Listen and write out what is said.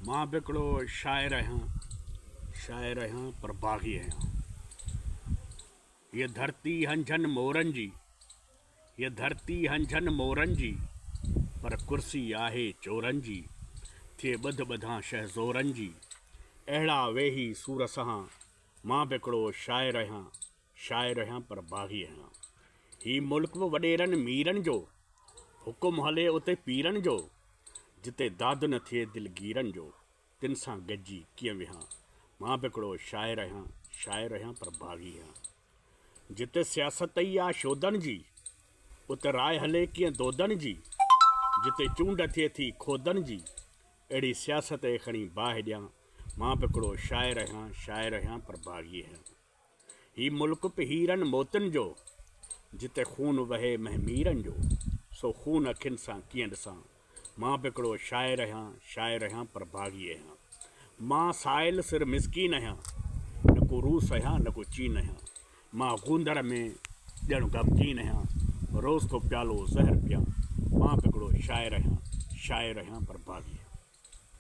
मां बि हिकिड़ो शाइर आहियां पर बाग़ी आहियां। हीअ धरती हंझनि मोरनि जी पर कुर्सी आहे चोरनि जी। थिए ॿध ॿधां शहज़ोरनि जी अहिड़ा वेही सूर सां। मां बि हिकिड़ो शाइर आहियां पर बाग़ी आहियां। ही मुल्क बि वॾेरनि मीरनि जो हुकुम हले उते पीरनि जो। जिते दादु न थिए दिलगीरनि जो तिन सां गॾिजी कीअं विहां। मां बि हिकिड़ो शाइर आहियां पर बाग़ी आहियां। जिते सियासत ई आहे शोधनि जी उते राय हले कीअं दोदनि जी। जिते चूंड थिए थी खोदनि जी अहिड़ी सियासत खणी बाहि ॾियां। मां बि हिकिड़ो शाइर आहियां पर बाग़ी आहियां। ही मुल्क बि हीरनि मोतियुनि जो जिते खून वहे महमीरनि जो। सो खून अखियुनि सां कीअं ॾिसां। मां बि हिकिड़ो शाइर आहियां पर बाग़ी आहियां। मां साइल सिर मिसकीन आहियां न को रूस आहियां न को चीन आहियां। मां गूंदड़ में ॼण ग़मगीन आहियां रोज़ तो प्यालो ज़हर पियां। मां बि हिकिड़ो शाइर आहियां पर बाग़ी आहियां।